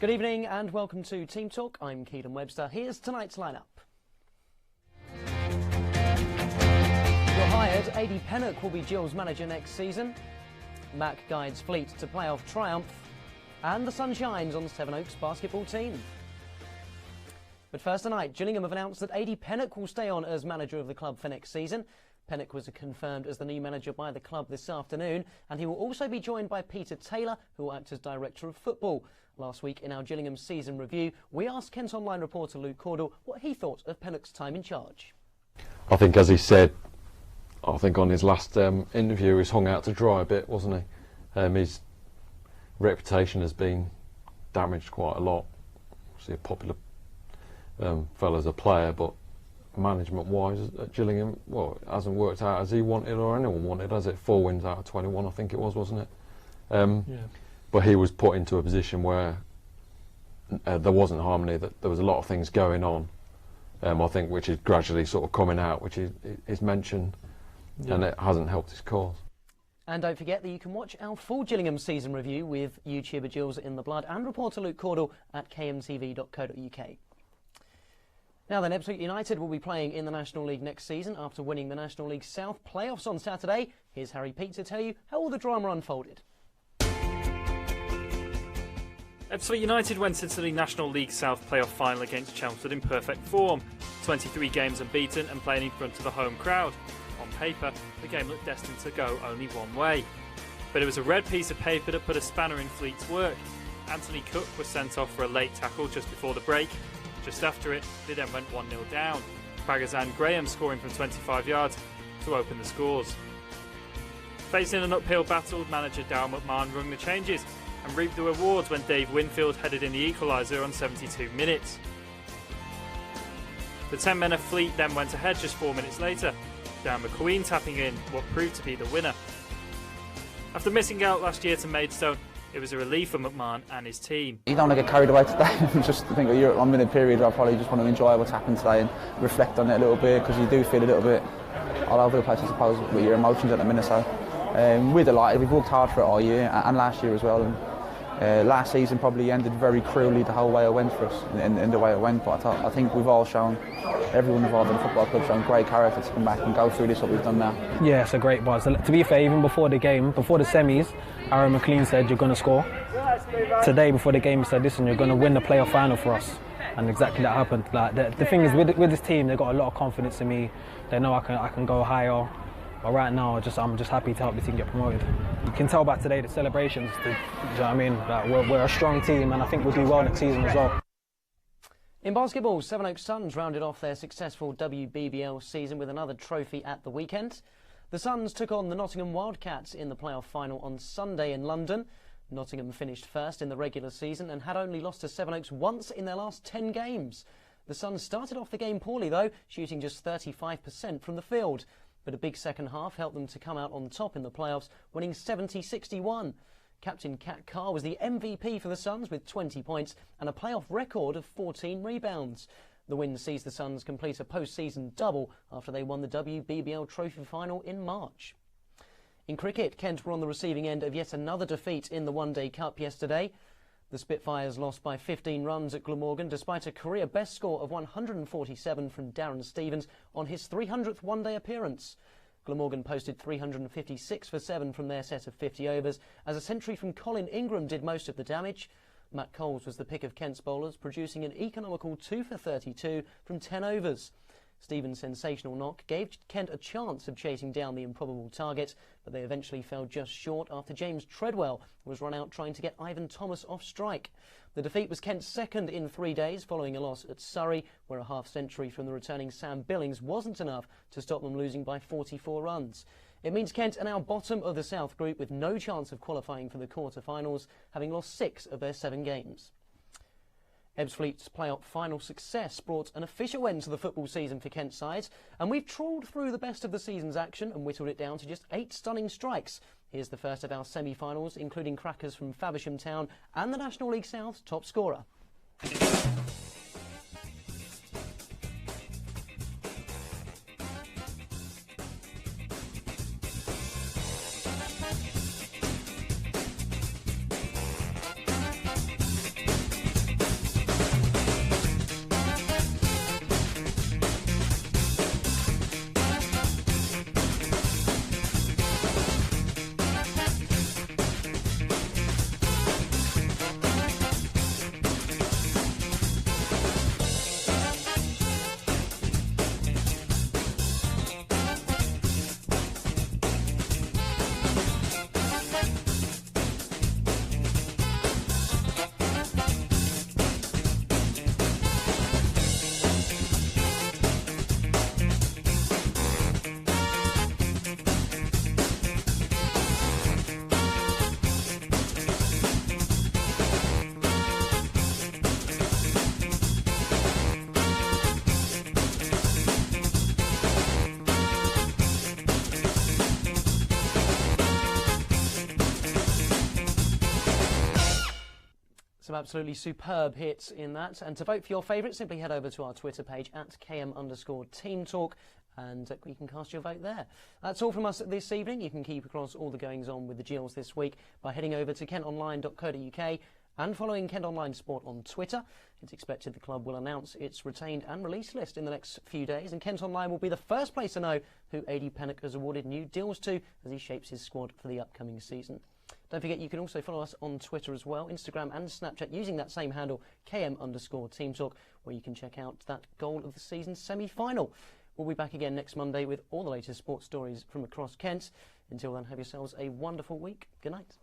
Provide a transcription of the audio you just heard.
Good evening and welcome to Team Talk. I'm Keilan Webster. Here's tonight's lineup. You're hired. AD Pennock will be Gills' manager next season. Mac guides Fleet to playoff triumph. And the sun shines on the Sevenoaks basketball team. But first tonight, Gillingham have announced that AD Pennock will stay on as manager of the club for next season. Pennock was confirmed as the new manager by the club this afternoon, and he will also be joined by Peter Taylor, who will act as director of football. Last week in our Gillingham season review, we asked Kent Online reporter Luke Cordell what he thought of Pennock's time in charge. I think, as he said, I think on his last interview, he's hung out to dry a bit, wasn't he? His reputation has been damaged quite a lot. Obviously a popular fellow as a player, but management-wise at Gillingham, well, it hasn't worked out as he wanted or anyone wanted, has it? 4 wins out of 21, I think it was, wasn't it? Yeah. But he was put into a position where there wasn't harmony, that there was a lot of things going on, I think, which is gradually sort of coming out, which is mentioned, and it hasn't helped his cause. And don't forget that you can watch our full Gillingham season review with YouTuber Gills in the Blood and reporter Luke Cordell at kmtv.co.uk. Now then, Ebbsfleet United will be playing in the National League next season after winning the National League South playoffs on Saturday. Here's Harry Peet to tell you how all the drama unfolded. Ebbsfleet United went into the National League South playoff final against Chelmsford in perfect form. 23 games unbeaten and playing in front of a home crowd. On paper, the game looked destined to go only one way. But it was a red piece of paper that put a spanner in Fleet's work. Anthony Cook was sent off for a late tackle just before the break. Just after it, they then went 1-0 down. Bagazan Graham scoring from 25 yards to open the scores. Facing an uphill battle, manager Darryl McMahon rung the changes and reaped the rewards when Dave Winfield headed in the equaliser on 72 minutes. The 10 men of Fleet then went ahead just 4 minutes later, Dan McQueen tapping in what proved to be the winner. After missing out last year to Maidstone, it was a relief for McMahon and his team. You don't want to get carried away today. Just think I'm in a period where I probably just want to enjoy what's happened today and reflect on it a little bit, because you do feel a little bit all over the place, I suppose, with your emotions at the minute. So we're delighted. We've worked hard for it all year and last year as well. And last season probably ended very cruelly the whole way it went for us, in the way it went. But I think we've all shown, everyone involved in the football club, shown great character to come back and go through this, what we've done now. Yeah, it's a great buzz. To be fair, even before the game, before the semis, Aaron McLean said, you're going to score. Today, before the game, he said, listen, you're going to win the playoff final for us. And exactly that happened. Like the thing is, with this team, they've got a lot of confidence in me. They know I can go higher. But right now, I'm just happy to help the team get promoted. You can tell by today the celebrations. Do you know what I mean? Like we're a strong team, and I think we'll do well next season as well. In basketball, Sevenoaks Suns rounded off their successful WBBL season with another trophy at the weekend. The Suns took on the Nottingham Wildcats in the playoff final on Sunday in London. Nottingham finished first in the regular season and had only lost to Sevenoaks once in their last 10 games. The Suns started off the game poorly though, shooting just 35% from the field. But a big second half helped them to come out on top in the playoffs, winning 70-61. Captain Kat Carr was the MVP for the Suns with 20 points and a playoff record of 14 rebounds. The win sees the Suns complete a post-season double after they won the WBBL Trophy final in March. In cricket, Kent were on the receiving end of yet another defeat in the One Day Cup yesterday. The Spitfires lost by 15 runs at Glamorgan despite a career best score of 147 from Darren Stevens on his 300th one-day appearance. Glamorgan posted 356 for 7 from their set of 50 overs as a century from Colin Ingram did most of the damage. Matt Coles was the pick of Kent's bowlers, producing an economical 2 for 32 from 10 overs. Stevens' sensational knock gave Kent a chance of chasing down the improbable target, but they eventually fell just short after James Treadwell was run out trying to get Ivan Thomas off strike. The defeat was Kent's second in 3 days following a loss at Surrey, where a half-century from the returning Sam Billings wasn't enough to stop them losing by 44 runs. It means Kent are now bottom of the South Group with no chance of qualifying for the quarter-finals, having lost 6 of their 7 games. Ebbsfleet's playoff final success brought an official end to the football season for Kent sides, and we've trawled through the best of the season's action and whittled it down to just 8 stunning strikes. Here's the first of our semi-finals, including crackers from Faversham Town and the National League South's top scorer. Some absolutely superb hits in that. And to vote for your favourite, simply head over to our Twitter page at @KM_Team Talk, and you can cast your vote there. That's all from us this evening. You can keep across all the goings on with the Gills this week by heading over to kentonline.co.uk and following Kent Online Sport on Twitter. It's expected the club will announce its retained and released list in the next few days, and Kent Online will be the first place to know who AD Pennock has awarded new deals to as he shapes his squad for the upcoming season. Don't forget you can also follow us on Twitter as well, Instagram and Snapchat using that same handle, KM_Team Talk, where you can check out that goal of the season semi-final. We'll be back again next Monday with all the latest sports stories from across Kent. Until then, have yourselves a wonderful week. Good night.